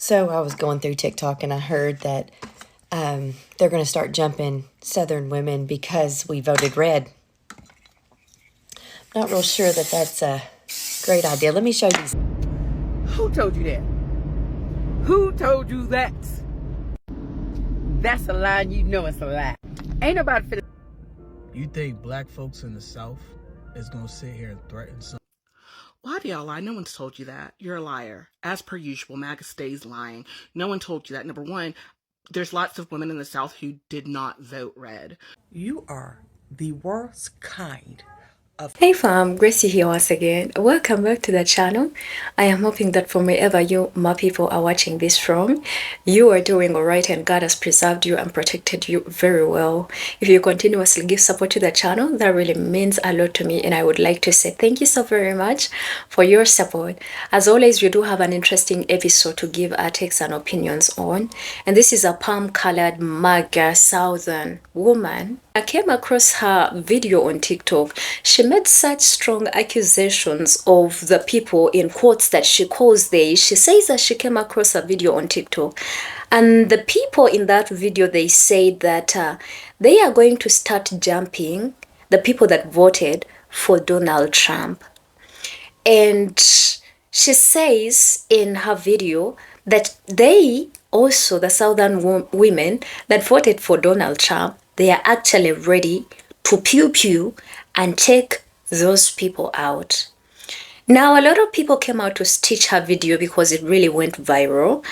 So I was going through TikTok and I heard that they're going to start jumping Southern women because we voted red. Not real sure that that's a great idea. Let me show you. Who told you that? Who told you that? That's a lie, you know it's a lie. Ain't nobody finna. You think black folks in the South is gonna sit here and threaten some? Why do y'all lie? No one's told you that. You're a liar. As per usual, MAGA stays lying. No one told you that. Number one, there's lots of women in the South who did not vote red. You are the worst kind of. Hey fam, Gracie here once again. Welcome back to the channel. I am hoping that from wherever you, my people, are watching this from, you are doing alright and God has preserved you and protected you very well. If you continuously give support to the channel, that really means a lot to me, and I would like to say thank you so very much for your support. As always, we do have an interesting episode to give our takes and opinions on, and this is a palm-colored MAGA Southern woman. I came across her video on TikTok. She made such strong accusations of the people, in quotes, that she calls they. She says that she came across a video on TikTok, and the people in that video, they say that they are going to start jumping the people that voted for Donald Trump. And she says in her video that they also, the Southern women that voted for Donald Trump, they are actually ready to pew-pew and take those people out. Now, a lot of people came out to stitch her video because it really went viral.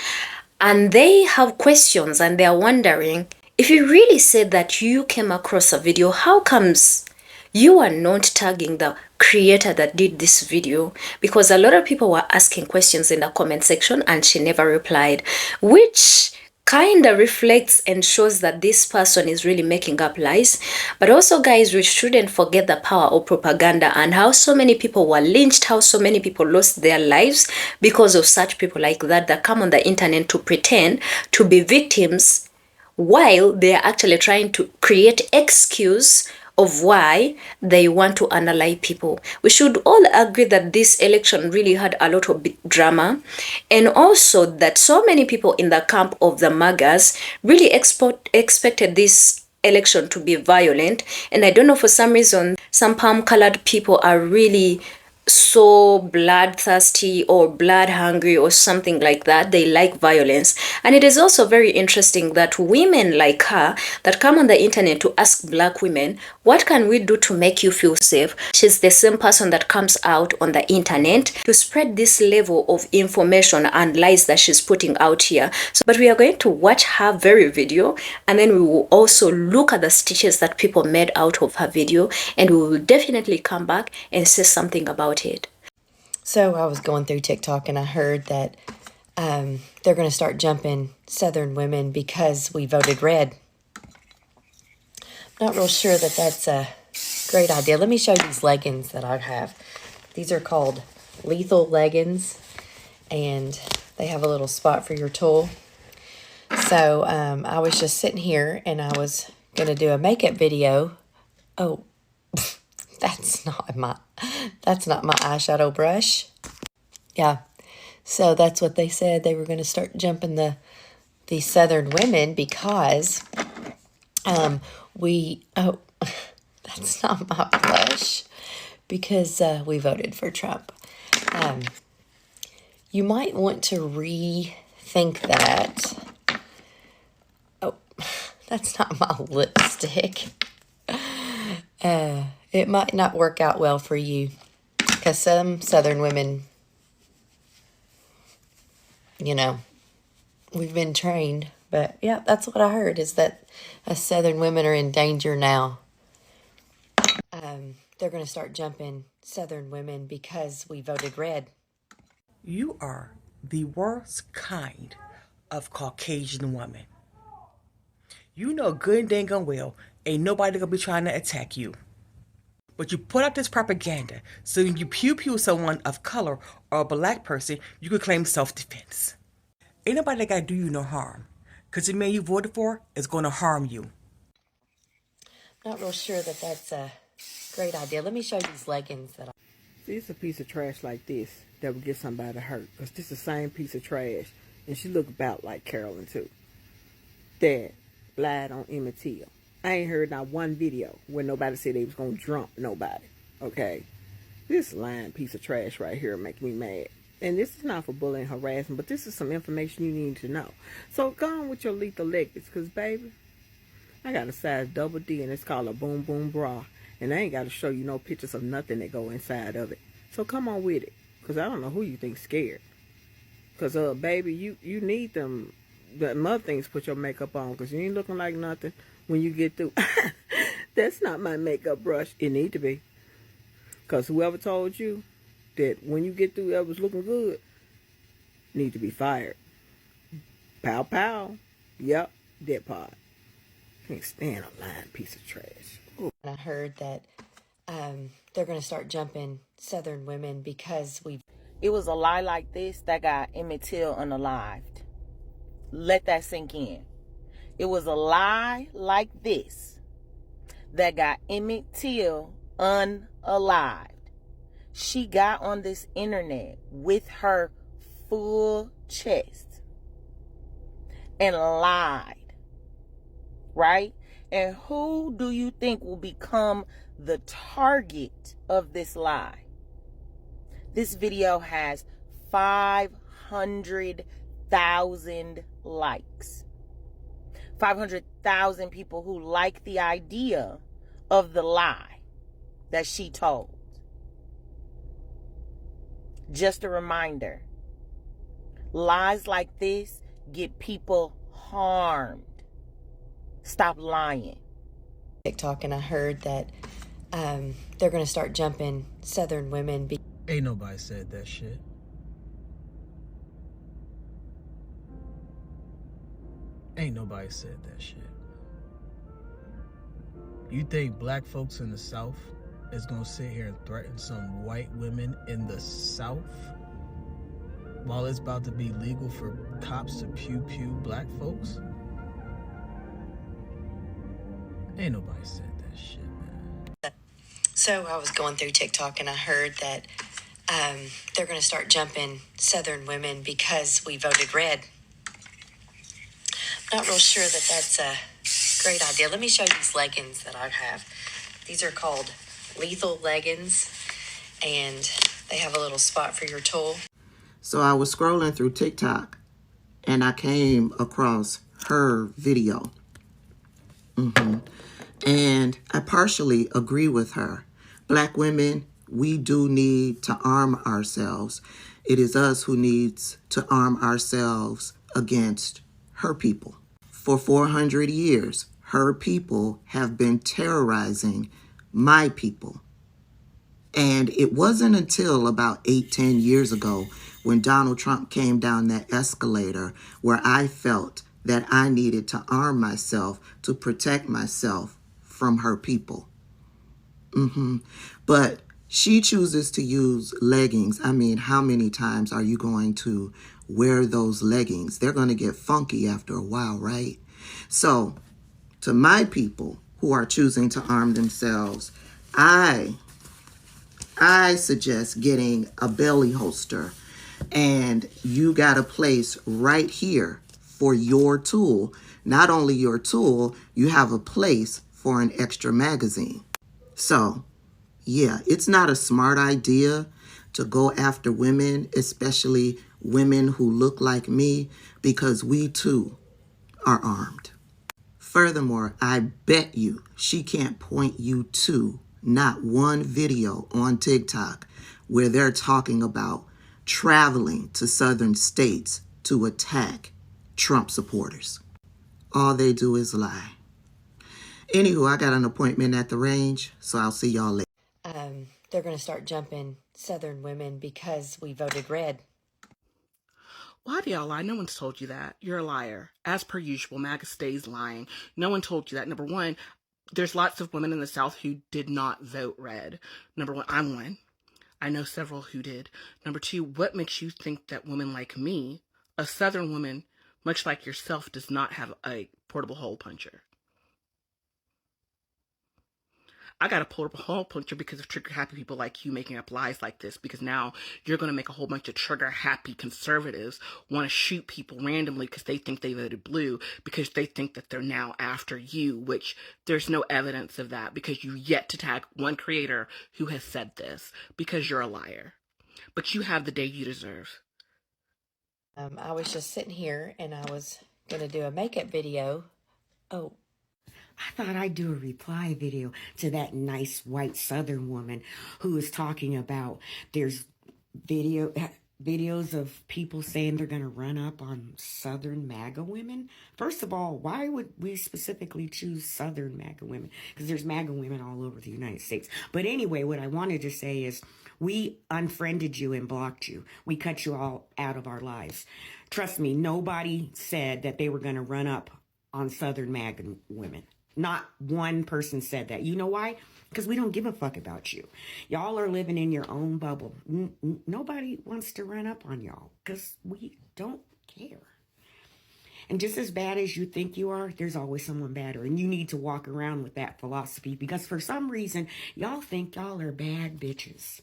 And they have questions and they are wondering, if you really said that you came across a video, how comes you are not tagging the creator that did this video? Because a lot of people were asking questions in the comment section and she never replied, which kind of reflects and shows that this person is really making up lies. But also, guys, we shouldn't forget the power of propaganda and how so many people were lynched, how so many people lost their lives because of such people like that come on the internet to pretend to be victims while they are actually trying to create excuse of why they want to analyze people. We should all agree that this election really had a lot of drama, and also that so many people in the camp of the MAGAs really expected this election to be violent. And I don't know, for some reason, some palm-colored people are really so bloodthirsty or blood hungry or something like that. They like violence. And it is also very interesting that women like her that come on the internet to ask black women, what can we do to make you feel safe? She's the same person that comes out on the internet to spread this level of information and lies that she's putting out here. But we are going to watch her very video, and then we will also look at the stitches that people made out of her video, and we will definitely come back and say something about it. So I was going through TikTok and I heard that they're going to start jumping Southern women because we voted red. Not real sure that that's a great idea. Let me show you these leggings that I have. These are called lethal leggings, and they have a little spot for your tool. So I was just sitting here and I was going to do a makeup video. Oh, that's not my eyeshadow brush. Yeah, so that's what they said. They were going to start jumping the Southern women because that's not my blush, because we voted for Trump. You might want to rethink that. Oh, that's not my lipstick. It might not work out well for you, because some Southern women, you know, we've been trained. But yeah, that's what I heard, is that Southern women are in danger now. They're going to start jumping Southern women because we voted red. You are the worst kind of Caucasian woman. You know good and dang on well ain't nobody gonna be trying to attack you. But you put out this propaganda so when you pew-pew someone of color or a black person, you can claim self-defense. Ain't nobody that gotta do you no harm, because the man you voted for is gonna harm you. Not real sure that that's a great idea. Let me show you these leggings that See, it's a piece of trash like this that would get somebody hurt, because this is the same piece of trash And she look about like Carolyn too. That lied on Emmett Till. I ain't heard not one video where nobody said they was gonna drunk nobody. Okay, this lying piece of trash right here make me mad. And this is not for bullying and harassment, but this is some information you need to know. So go on with your lethal leggings, cause baby, I got a size double D and it's called a boom boom bra. And I ain't got to show you no pictures of nothing that go inside of it. So come on with it, cause I don't know who you think scared. Cause baby, you need them the mother things put your makeup on, cause you ain't looking like nothing when you get through. That's not my makeup brush. It need to be. Cause whoever told you that when you get through that was looking good, need to be fired. Pow pow. Yep, that part. Can't stand a lying piece of trash. Ooh. I heard that they're going to start jumping Southern women because we've... It was a lie like this that got Emmett Till unalived. Let that sink in. It was a lie like this that got Emmett Till unalived. She got on this internet with her full chest and lied, right? And who do you think will become the target of this lie? This video has 500,000 likes. 500,000 people who like the idea of the lie that she told. Just a reminder, lies like this get people harmed. Stop lying. TikTok, and I heard that they're going to start jumping Southern women. Ain't nobody said that shit. Ain't nobody said that shit. You think black folks in the South is gonna sit here and threaten some white women in the South while it's about to be legal for cops to pew-pew black folks? Ain't nobody said that shit, man. So I was going through TikTok and I heard that they're going to start jumping Southern women because we voted red. Not real sure that that's a great idea. Let me show you these leggings that I have. These are called lethal leggings, and they have a little spot for your tool. So I was scrolling through TikTok and I came across her video. And I partially agree with her. Black women, we do need to arm ourselves. It is us who needs to arm ourselves against her people. For 400 years, her people have been terrorizing my people. And it wasn't until about 8-10 years ago when Donald Trump came down that escalator where I felt that I needed to arm myself to protect myself from her people. But she chooses to use leggings. I mean, how many times are you going to wear those leggings? They're going to get funky after a while, right? So to my people who are choosing to arm themselves, I suggest getting a belly holster, and you got a place right here for your tool. Not only your tool, you have a place for an extra magazine. So yeah, it's not a smart idea to go after women, especially women who look like me, because we too are armed. Furthermore, I bet you she can't point you to not one video on TikTok where they're talking about traveling to southern states to attack Trump supporters. All they do is lie. Anywho, I got an appointment at the range, so I'll see y'all later. They're going to start jumping Southern women because we voted red. Why do y'all lie? No one's told you that. You're a liar. As per usual, MAGA stays lying. No one told you that. Number one, there's lots of women in the South who did not vote red. Number one, I'm one. I know several who did. Number two, what makes you think that women like me, a Southern woman, much like yourself, does not have a portable hole puncher? I got to pull up a hole puncher because of trigger happy people like you making up lies like this, because now you're going to make a whole bunch of trigger happy conservatives want to shoot people randomly because they think they voted blue, because they think that they're now after you, which there's no evidence of that, because you yet to tag one creator who has said this, because you're a liar. But you have the day you deserve. I was just sitting here and I was going to do a makeup video. Oh, I thought I'd do a reply video to that nice white Southern woman who was talking about there's videos of people saying they're going to run up on Southern MAGA women. First of all, why would we specifically choose Southern MAGA women? Because there's MAGA women all over the United States. But anyway, what I wanted to say is we unfriended you and blocked you. We cut you all out of our lives. Trust me, nobody said that they were going to run up on Southern MAGA women. Not one person said that. You know why? Because we don't give a fuck about you. Y'all are living in your own bubble. Nobody wants to run up on y'all because we don't care. And just as bad as you think you are, there's always someone better. And you need to walk around with that philosophy because for some reason, y'all think y'all are bad bitches.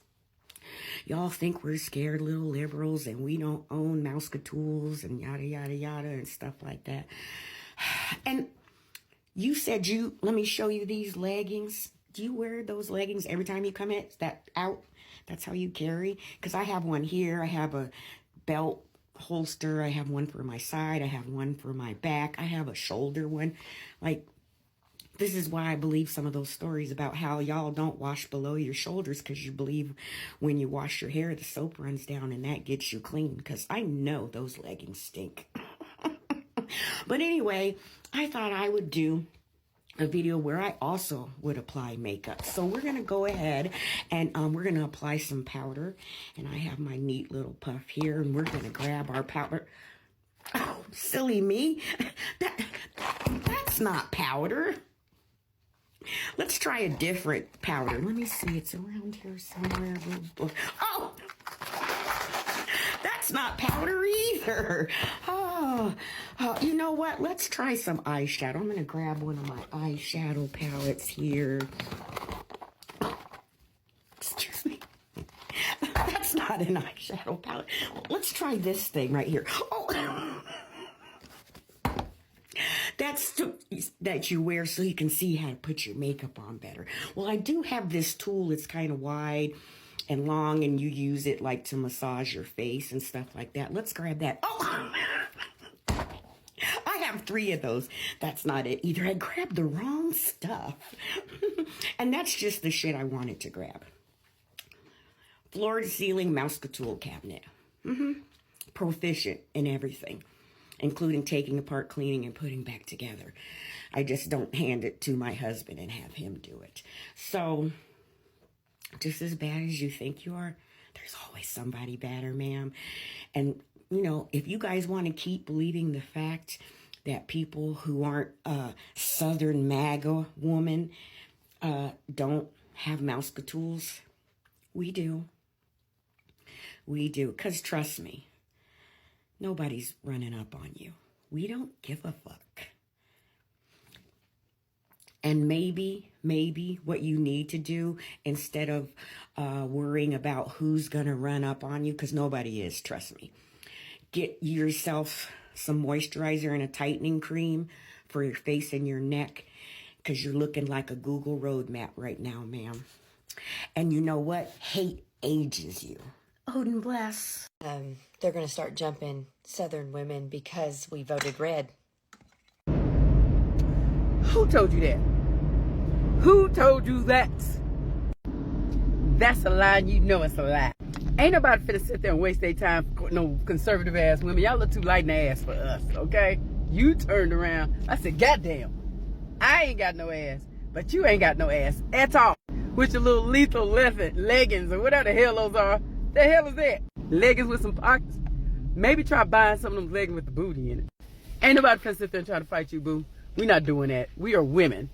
Y'all think we're scared little liberals and we don't own Mouskatools and yada, yada, yada and stuff like that. And you said let me show you these leggings. Do you wear those leggings every time you come out? That's how you carry? Because I have one here. I have a belt holster. I have one for my side. I have one for my back. I have a shoulder one. Like, this is why I believe some of those stories about how y'all don't wash below your shoulders, because you believe when you wash your hair, the soap runs down and that gets you clean. Because I know those leggings stink. But anyway, I thought I would do a video where I also would apply makeup. So we're going to go ahead and we're going to apply some powder. And I have my neat little puff here. And we're going to grab our powder. Oh, silly me. That's not powder. Let's try a different powder. Let me see. It's around here somewhere. Oh! That's not powder either. Oh, you know what? Let's try some eyeshadow. I'm going to grab one of my eyeshadow palettes here. Excuse me. That's not an eyeshadow palette. Let's try this thing right here. Oh, that's that you wear so you can see how to put your makeup on better. Well, I do have this tool. It's kind of wide and long, and you use it like to massage your face and stuff like that. Let's grab that. Oh, I have 3 of those. That's not it either. I grabbed the wrong stuff. And that's just the shit I wanted to grab. Floor to ceiling Mouskatool cabinet. Proficient in everything, including taking apart, cleaning, and putting back together. I just don't hand it to my husband and have him do it. So, just as bad as you think you are, there's always somebody better, ma'am. And, you know, if you guys want to keep believing the fact that people who aren't Southern MAGA woman don't have Mouskatools, we do. We do. Because trust me, nobody's running up on you. We don't give a fuck. And maybe what you need to do instead of worrying about who's going to run up on you, because nobody is, trust me. Get yourself some moisturizer and a tightening cream for your face and your neck, because you're looking like a Google roadmap right now, ma'am. And you know what? Hate ages you. Odin bless. they're going to start jumping Southern women because we voted red. Who told you that? Who told you that? That's a lie, you know it's a lie. Ain't nobody finna sit there and waste their time for no conservative ass women. Y'all look too light in the ass for us, okay? You turned around. I said, goddamn, I ain't got no ass, but you ain't got no ass at all. With your little lethal leggings or whatever the hell those are. The hell is that? Leggings with some pockets? Maybe try buying some of them leggings with the booty in it. Ain't nobody finna sit there and try to fight you, boo. We not doing that. We are women.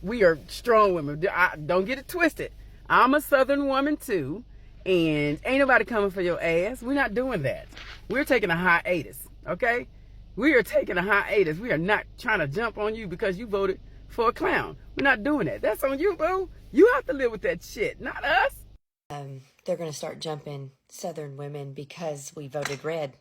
We are strong women. Don't get it twisted. I'm a Southern woman too, and ain't nobody coming for your ass. We're not doing that. We're taking a hiatus, okay? We are taking a hiatus. We are not trying to jump on you because you voted for a clown. We're not doing that. That's on you, boo. You have to live with that shit, not us. They're going to start jumping Southern women because we voted red.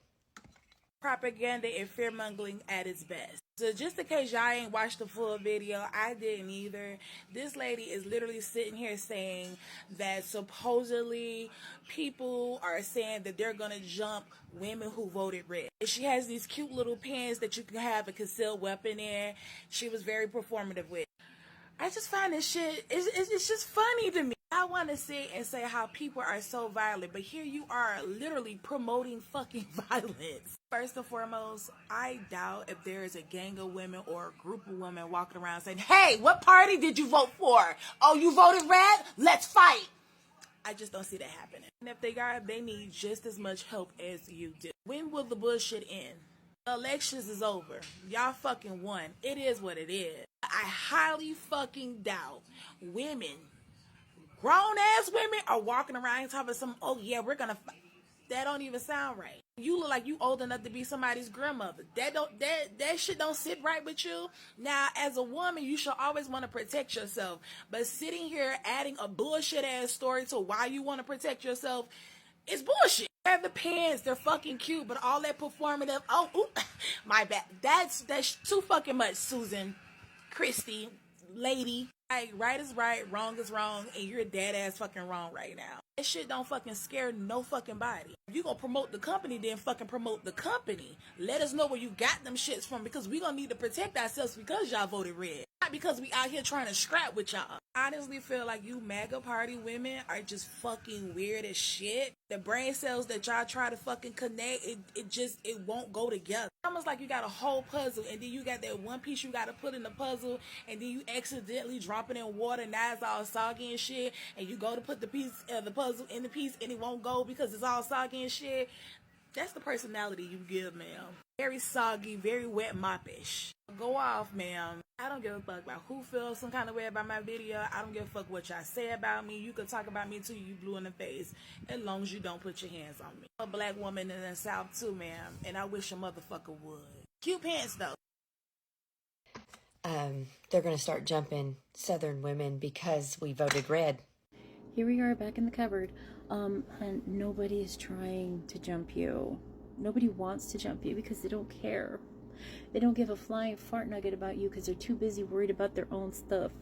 Propaganda and fear-mongering at its best. So just in case y'all ain't watched the full video, I didn't either. This lady is literally sitting here saying that supposedly people are saying that they're going to jump women who voted red. She has these cute little pens that you can have a concealed weapon in. She was very performative with. I just find this shit, it's just funny to me. I want to sit and say how people are so violent, but here you are literally promoting fucking violence. First and foremost, I doubt if there is a gang of women or a group of women walking around saying, hey, what party did you vote for? Oh, you voted red? Let's fight. I just don't see that happening. And if they are, they need just as much help as you do. When will the bullshit end? The elections is over. Y'all fucking won. It is what it is. I highly fucking doubt women, grown ass women, are walking around talking about some, oh yeah, we're gonna fight. That don't even sound right. You look like you old enough to be somebody's grandmother. That shit don't sit right with you. Now, as a woman, you should always want to protect yourself. But sitting here adding a bullshit ass story to why you want to protect yourself is bullshit. Have the pants, they're fucking cute, but all that performative, oh, ooh, my bad. That's too fucking much, Susan, Christy, lady. Like, right is right, wrong is wrong, and you're dead ass fucking wrong right now. That shit don't fucking scare no fucking body. If you gonna promote the company, then fucking promote the company. Let us know where you got them shits from, because we gonna need to protect ourselves because y'all voted red. Not because we out here trying to scrap with y'all. I honestly feel like you MAGA party women are just fucking weird as shit. The brain cells that y'all try to fucking connect, it won't go together. Almost like you got a whole puzzle, and then you got that one piece you gotta put in the puzzle, and then you accidentally drop it in water, now it's all soggy and shit, and you go to put the piece of the puzzle in the piece, and it won't go because it's all soggy and shit. That's the personality you give, ma'am. Very soggy, very wet moppish. Go off, ma'am. I don't give a fuck about who feels some kind of way about my video. I don't give a fuck what y'all say about me. You can talk about me too, you blue in the face, as long as you don't put your hands on me. I'm a black woman in the South too, ma'am, and I wish a motherfucker would. Cute pants though. They're going to start jumping Southern women because we voted red. Here we are back in the cupboard. And nobody is trying to jump you. Nobody wants to jump you because they don't care. They don't give a flying fart nugget about you because they're too busy worried about their own stuff.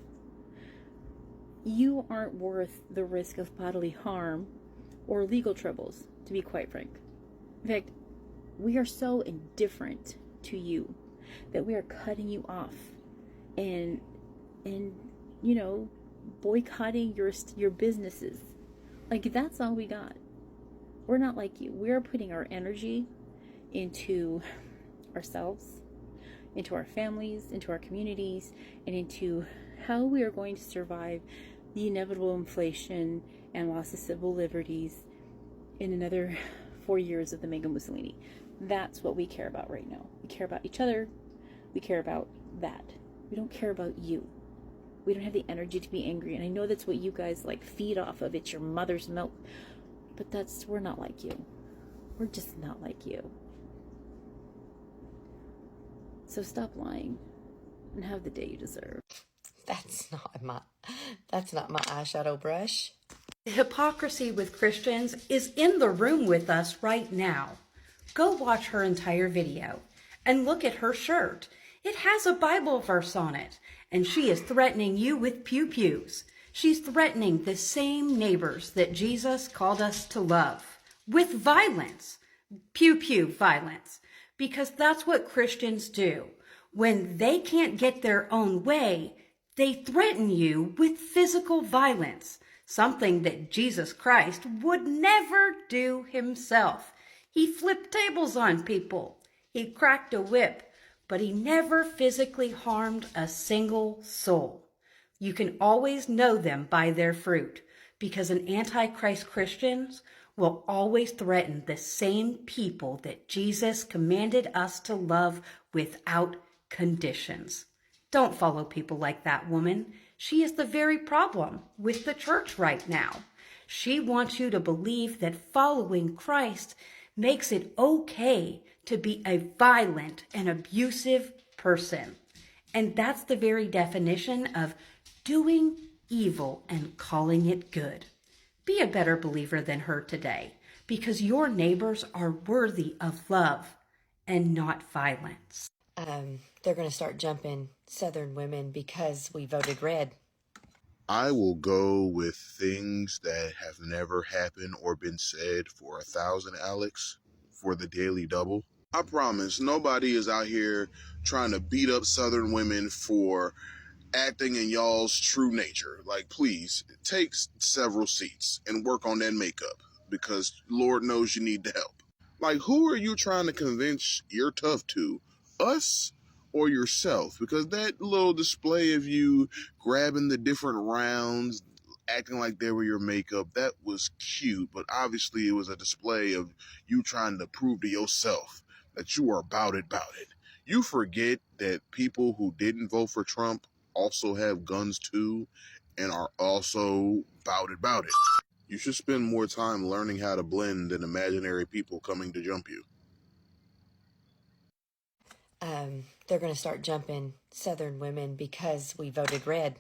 You aren't worth the risk of bodily harm or legal troubles, to be quite frank. In fact, we are so indifferent to you that we are cutting you off and you know, boycotting your businesses. Like, that's all we got. We're not like you. We're putting our energy into ourselves, into our families, into our communities, and into how we are going to survive the inevitable inflation and loss of civil liberties in another 4 years of the Mega Mussolini. That's what we care about right now. We care about each other. We care about that. We don't care about you. We don't have the energy to be angry. And I know that's what you guys like feed off of. It's your mother's milk. But we're not like you. We're just not like you. So stop lying and have the day you deserve. That's not my eyeshadow brush. The hypocrisy with Christians is in the room with us right now. Go watch her entire video and look at her shirt. It has a Bible verse on it, and she is threatening you with pew-pews. She's threatening the same neighbors that Jesus called us to love with violence, pew-pew violence, because that's what Christians do. When they can't get their own way, they threaten you with physical violence, something that Jesus Christ would never do himself. He flipped tables on people. He cracked a whip, but he never physically harmed a single soul. You can always know them by their fruit, because an Antichrist Christians will always threaten the same people that Jesus commanded us to love without conditions. Don't follow people like that woman. She is the very problem with the church right now. She wants you to believe that following Christ makes it okay to be a violent and abusive person. And that's the very definition of doing evil and calling it good. Be a better believer than her today, because your neighbors are worthy of love and not violence. They're going to start jumping Southern women because we voted red. I will go with things that have never happened or been said for 1,000, Alex, for the Daily Double. I promise nobody is out here trying to beat up Southern women for acting in y'all's true nature. Like, please, take several seats and work on that makeup, because Lord knows you need the help. Like, who are you trying to convince you're tough to? Us or yourself? Because that little display of you grabbing the different rounds, acting like they were your makeup, that was cute, but obviously it was a display of you trying to prove to yourself that you are about it. You forget that people who didn't vote for Trump also have guns too and are also about it. You should spend more time learning how to blend than imaginary people coming to jump you. They're going to start jumping Southern women because we voted red.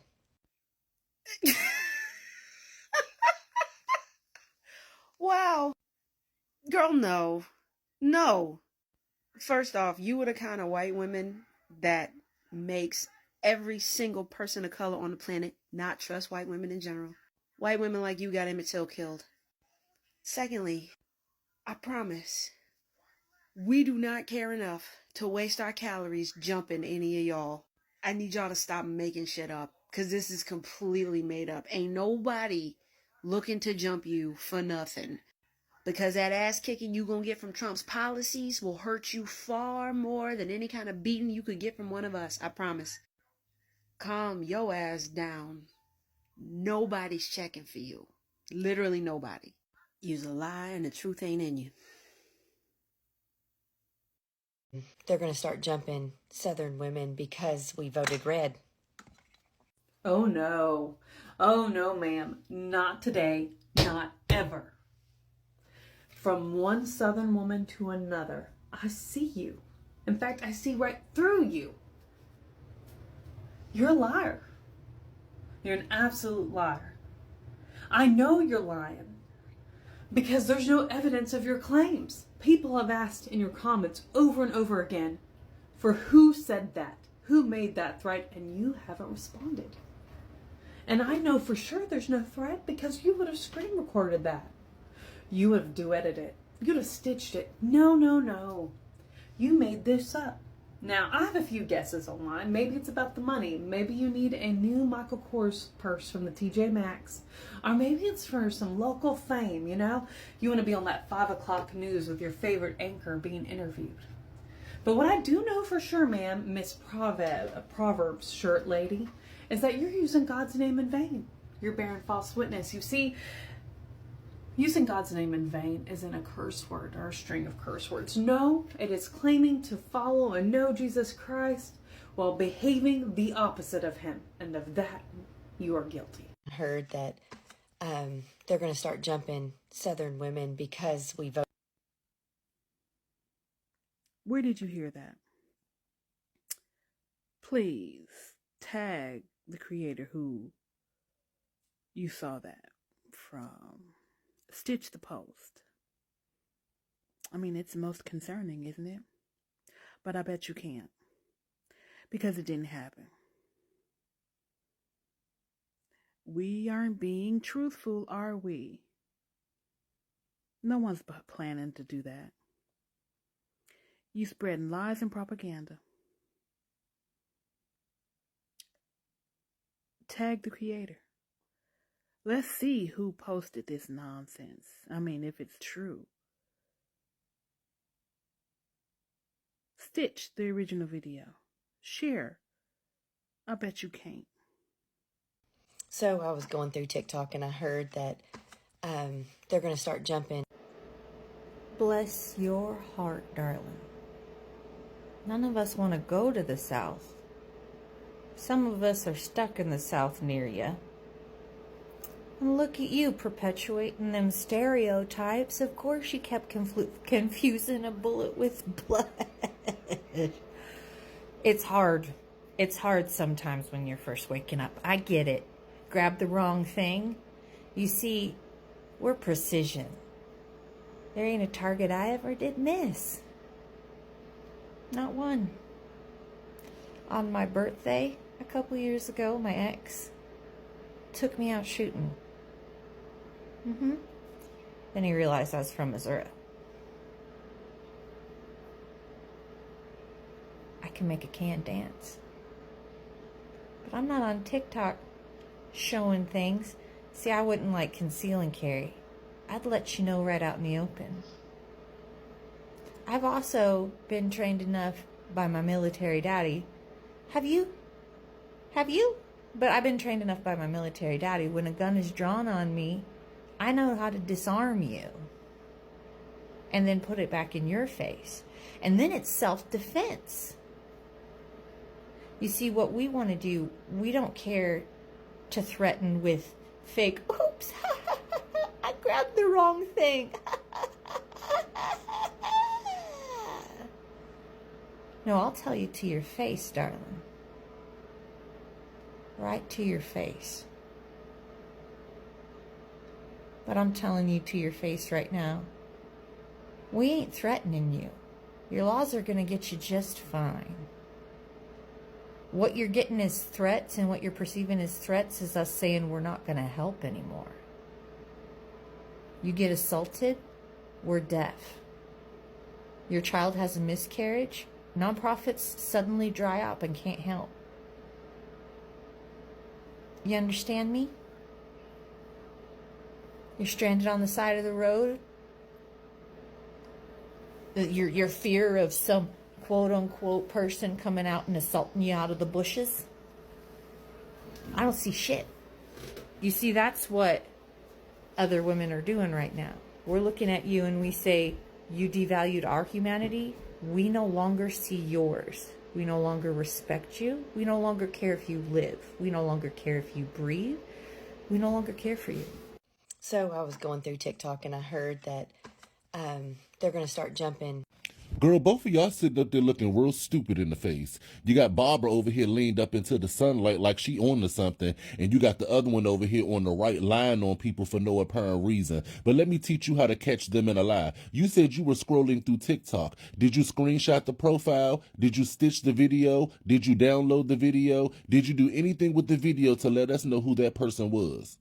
Wow. Girl, no. No. First off, you were the kind of white women that makes every single person of color on the planet not trust white women in general. White women like you got Emmett Till killed. Secondly, I promise, we do not care enough to waste our calories jumping any of y'all. I need y'all to stop making shit up, because this is completely made up. Ain't nobody looking to jump you for nothing. Because that ass kicking you gonna get from Trump's policies will hurt you far more than any kind of beating you could get from one of us. I promise. Calm your ass down. Nobody's checking for you. Literally nobody. You's a lie and the truth ain't in you. They're going to start jumping Southern women because we voted red. Oh no. Oh no, ma'am. Not today. Not ever. From one Southern woman to another, I see you. In fact, I see right through you. You're a liar. You're an absolute liar. I know you're lying because there's no evidence of your claims. People have asked in your comments over and over again for who said that, who made that threat, and you haven't responded. And I know for sure there's no threat because you would have screen recorded that. You would have duetted it. You would have stitched it. No. You made this up. Now, I have a few guesses online. Maybe it's about the money. Maybe you need a new Michael Kors purse from the TJ Maxx. Or maybe it's for some local fame, you know? You want to be on that 5 o'clock news with your favorite anchor being interviewed. But what I do know for sure, ma'am, Miss Proverbs shirt lady, is that you're using God's name in vain. You're bearing false witness. You see, using God's name in vain isn't a curse word or a string of curse words. No, it is claiming to follow and know Jesus Christ while behaving the opposite of him. And of that, you are guilty. I heard that they're going to start jumping Southern women because we voted. Where did you hear that? Please tag the creator who you saw that from. Stitch the post. I mean, it's most concerning, isn't it? But I bet you can't. Because it didn't happen. We aren't being truthful, are we? No one's planning to do that. You spreading lies and propaganda. Tag the creator. Let's see who posted this nonsense. I mean, if it's true. Stitch the original video. Share. I bet you can't. So I was going through TikTok and I heard that they're going to start jumping. Bless your heart, darling. None of us want to go to the South. Some of us are stuck in the South near you. And look at you perpetuating them stereotypes. Of course you kept confusing a bullet with blood. It's hard. It's hard sometimes when you're first waking up. I get it. Grab the wrong thing. You see, we're precision. There ain't a target I ever did miss. Not one. On my birthday a couple years ago, my ex took me out shooting. Then he realized I was from Missouri. I can make a can dance. But I'm not on TikTok showing things. See, I wouldn't like conceal and carry. I'd let you know right out in the open. I've also been trained enough by my military daddy. Have you? But I've been trained enough by my military daddy. When a gun is drawn on me, I know how to disarm you and then put it back in your face. And then it's self-defense. You see, what we want to do, we don't care to threaten with fake, oops, I grabbed the wrong thing. No, I'll tell you to your face, darling. Right to your face. But I'm telling you to your face right now, we ain't threatening you. Your laws are going to get you just fine. What you're getting as threats and what you're perceiving as threats is us saying we're not going to help anymore. You get assaulted, we're deaf. Your child has a miscarriage, nonprofits suddenly dry up and can't help. You understand me? You're stranded on the side of the road. Your fear of some quote-unquote person coming out and assaulting you out of the bushes. I don't see shit. You see, that's what other women are doing right now. We're looking at you and we say, you devalued our humanity. We no longer see yours. We no longer respect you. We no longer care if you live. We no longer care if you breathe. We no longer care for you. So I was going through TikTok and I heard that they're going to start jumping. Girl, both of y'all sitting up there looking real stupid in the face. You got Barbara over here leaned up into the sunlight like she on to something, and you got the other one over here on the right lying on people for no apparent reason. But let me teach you how to catch them in a lie. You said you were scrolling through TikTok. Did you screenshot the profile? Did you stitch the video? Did you download the video? Did you do anything with the video to let us know who that person was?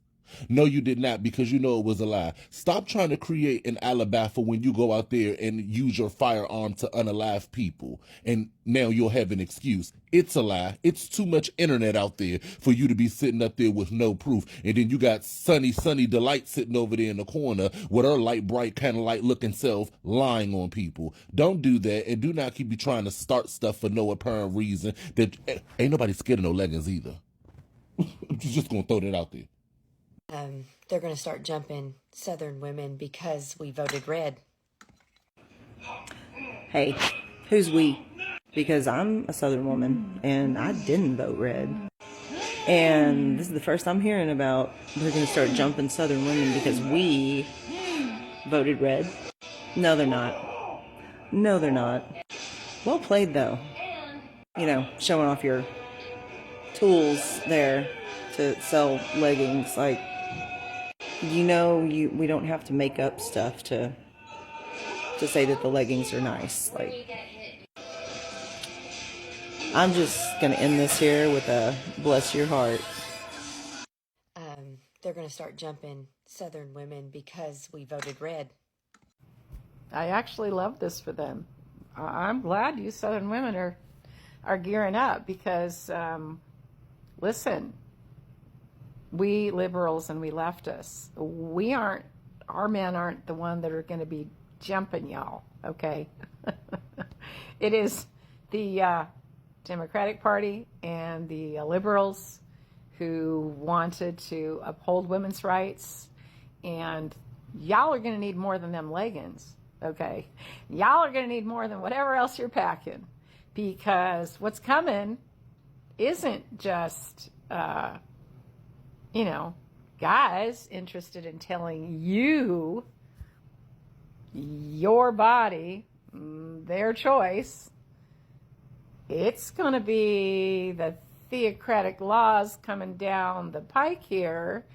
No, you did not, because you know it was a lie. Stop trying to create an alibi for when you go out there and use your firearm to unalive people. And now you'll have an excuse. It's a lie. It's too much internet out there for you to be sitting up there with no proof. And then you got Sunny Delight sitting over there in the corner with her light, bright, kind of light looking self lying on people. Don't do that, and do not keep you trying to start stuff for no apparent reason. That ain't nobody scared of no leggings either. I'm just going to throw that out there. They're going to start jumping Southern women because we voted red. Hey, who's we? Because I'm a Southern woman and I didn't vote red. And this is the first I'm hearing about they're going to start jumping Southern women because we voted red. No, they're not. No, they're not. Well played, though. You know, showing off your tools there to sell leggings. Like, you know, we don't have to make up stuff to say that the leggings are nice. Like, I'm just gonna end this here with a bless your heart. They're going to start jumping Southern women because we voted red. I actually love this for them. I'm glad you Southern women are gearing up because, listen, we liberals and we leftists, our men aren't the one that are going to be jumping y'all, okay? It is the Democratic Party and the liberals who wanted to uphold women's rights, and y'all are going to need more than them leggings, okay? Y'all are going to need more than whatever else you're packing, because what's coming isn't just guys interested in telling you, your body, their choice. It's going to be the theocratic laws coming down the pike here,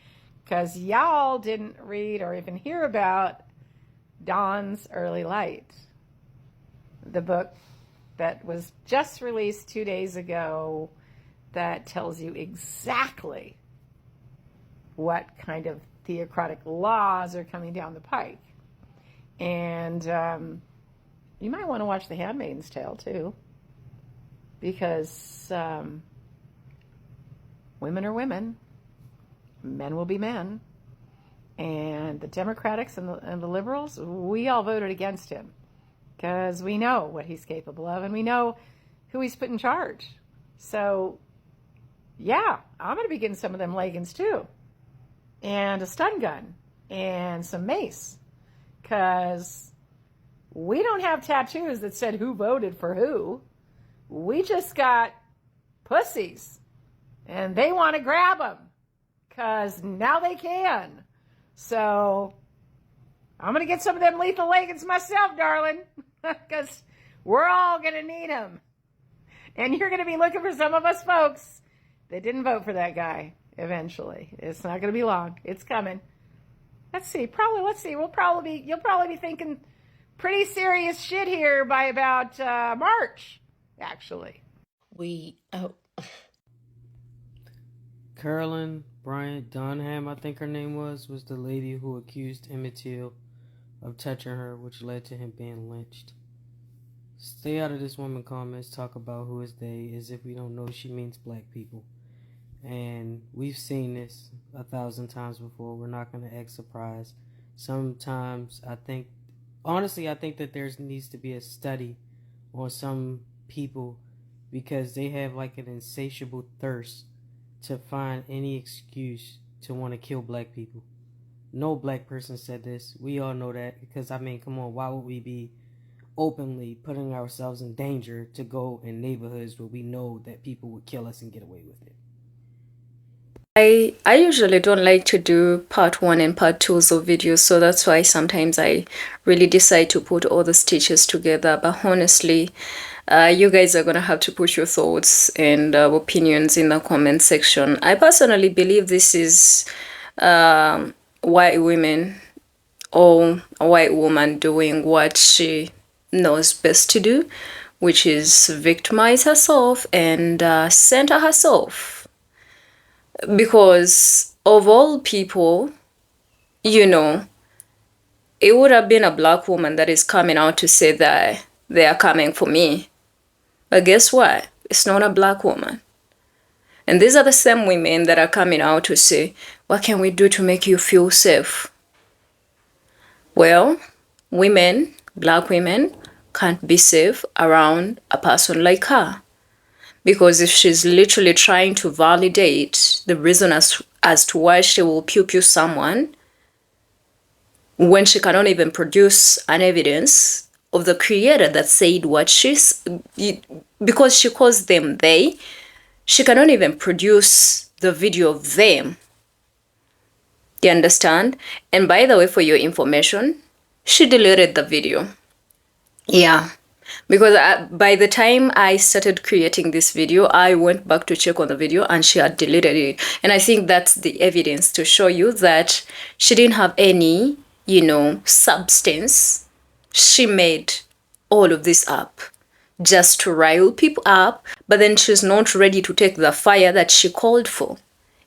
because y'all didn't read or even hear about Dawn's Early Light, the book that was just released 2 days ago that tells you exactly what kind of theocratic laws are coming down the pike. And you might want to watch The Handmaid's Tale too, because women are women, men will be men, and the Democrats and the liberals, we all voted against him because we know what he's capable of and we know who he's put in charge. So yeah, I'm going to be getting some of them leggings too, and a stun gun and some mace, because we don't have tattoos that said who voted for who. We just got pussies, and they want to grab them because now they can. So I'm going to get some of them lethal leggings myself, darling, because we're all going to need them. And you're going to be looking for some of us folks that didn't vote for that guy eventually. It's not going to be long. It's coming. Let's see. You'll probably be thinking pretty serious shit here by about March, actually. Carolyn Bryant Dunham, I think her name was the lady who accused Emmett Till of touching her, which led to him being lynched. Stay out of this woman comments. Talk about who is they as if we don't know she means black people. And we've seen this 1,000 times before. We're not going to act surprised. Sometimes I think that there needs to be a study on some people, because they have like an insatiable thirst to find any excuse to want to kill black people. No black person said this. We all know that, because I mean, come on, why would we be openly putting ourselves in danger to go in neighborhoods where we know that people would kill us and get away with it? I usually don't like to do part 1 and part 2s of videos, so that's why sometimes I really decide to put all the stitches together. But honestly, you guys are gonna have to put your thoughts and opinions in the comment section. I personally believe this is white women or a white woman doing what she knows best to do, which is victimize herself and center herself. Because of all people, it would have been a black woman that is coming out to say that they are coming for me. But guess what? It's not a black woman. And these are the same women that are coming out to say, what can we do to make you feel safe? Well, black women, can't be safe around a person like her. Because if she's literally trying to validate the reason as to why she will pew-pew someone, when she cannot even produce an evidence of the creator that said what because she calls them they, she cannot even produce the video of them. Do you understand? And by the way, for your information, she deleted the video. Yeah. Because by the time I started creating this video, I went back to check on the video and she had deleted it. And I think that's the evidence to show you that she didn't have any, substance. She made all of this up just to rile people up, but then she's not ready to take the fire that she called for.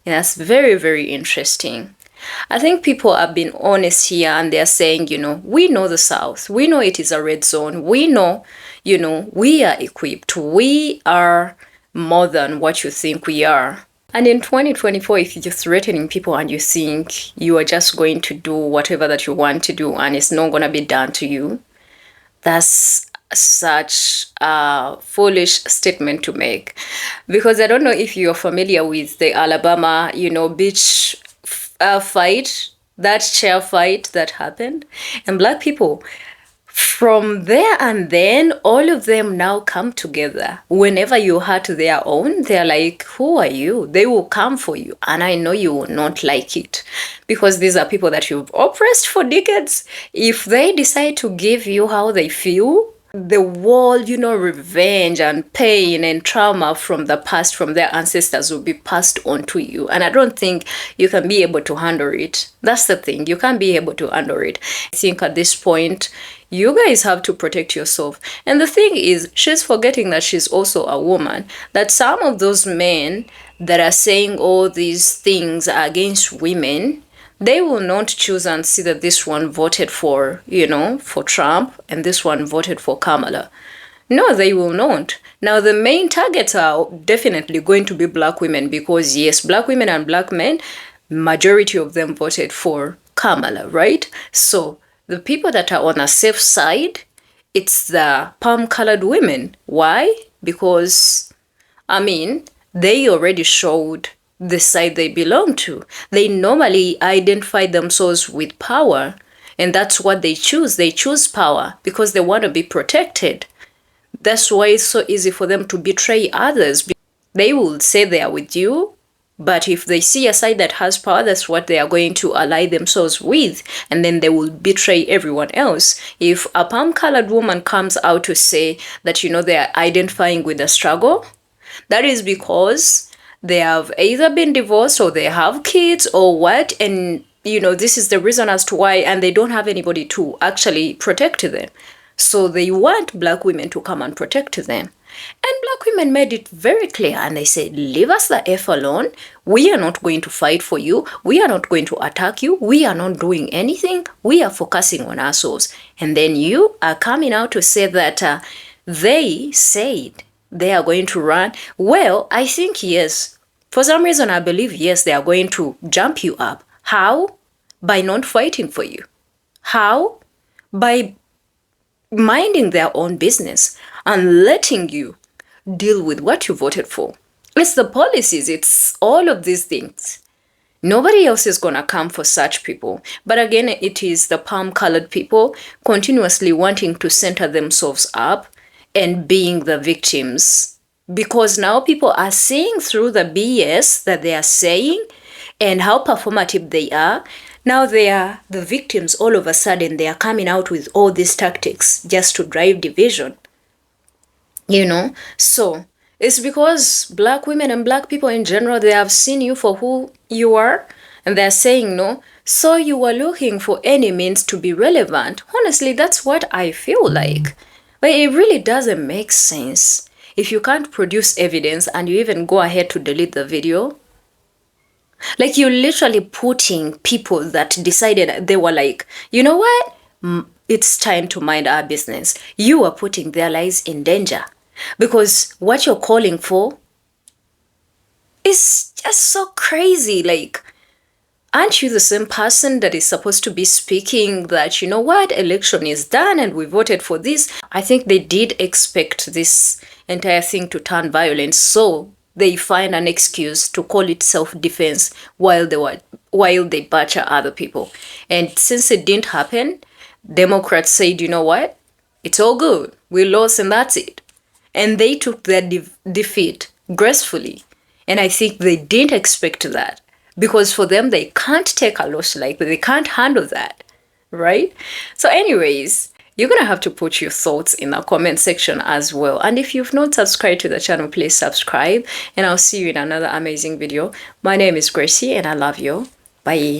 And that's very, very interesting. I think people have been honest here and they're saying, we know the South. We know it is a red zone. We know, we are equipped. We are more than what you think we are. And in 2024, if you're threatening people and you think you are just going to do whatever that you want to do and it's not going to be done to you, that's such a foolish statement to make. Because I don't know if you're familiar with the Alabama, beach fight, that chair fight that happened. And black people, from there and then, all of them now come together. Whenever you hurt their own, they're like, who are you? They will come for you. And I know you will not like it. Because these are people that you've oppressed for decades. If they decide to give you how they feel, the whole, revenge and pain and trauma from the past, from their ancestors, will be passed on to you. And I don't think you can be able to handle it. That's the thing. You can't be able to handle it. I think at this point, you guys have to protect yourself. And the thing is, she's forgetting that she's also a woman. That some of those men that are saying all these things against women, they will not choose and see that this one voted for, for Trump and this one voted for Kamala. No, they will not. Now, the main targets are definitely going to be black women because, yes, black women and black men, majority of them voted for Kamala, right? So the people that are on a safe side, it's the palm-colored women. Why? Because, they already showed the side they belong to. They normally identify themselves with power, and that's what they choose. They choose power because they want to be protected. That's why it's so easy for them to betray others. They will say they are with you, but if they see a side that has power, that's what they are going to ally themselves with, and then they will betray everyone else. If a palm-colored woman comes out to say that, they are identifying with the struggle, that is because they have either been divorced or they have kids or what, and this is the reason as to why, and they don't have anybody to actually protect them. So they want black women to come and protect them. And black women made it very clear, and they said, leave us the F alone. We are not going to fight for you. We are not going to attack you. We are not doing anything. We are focusing on ourselves. And then you are coming out to say that they said they are going to run. Well, I think yes. For some reason, I believe yes, they are going to jump you up. How? By not fighting for you. How? By minding their own business and letting you deal with what you voted for. It's the policies, it's all of these things. Nobody else is going to come for such people. But again, it is the palm-colored people continuously wanting to center themselves up and being the victims. Because now people are seeing through the BS that they are saying and how performative they are. Now they are the victims. All of a sudden, they are coming out with all these tactics just to drive division. So it's because black women and black people in general, they have seen you for who you are, and they're saying no. So you are looking for any means to be relevant. Honestly, that's what I feel like. But it really doesn't make sense. If you can't produce evidence and you even go ahead to delete the video, like you're literally putting people that decided, they were like, you know what? It's time to mind our business. You are putting their lives in danger because what you're calling for is just so crazy. Like, aren't you the same person that is supposed to be speaking that, you know what, election is done and we voted for this? I think they did expect this entire thing to turn violent, so they find an excuse to call it self-defense while they butcher other people. And since it didn't happen, Democrats said, you know what, it's all good, we lost and that's it. And they took their defeat gracefully. And I think they didn't expect that. Because for them, they can't take a loss like that. They can't handle that, right? So anyways, you're going to have to put your thoughts in the comment section as well. And if you've not subscribed to the channel, please subscribe. And I'll see you in another amazing video. My name is Gracie and I love you. Bye.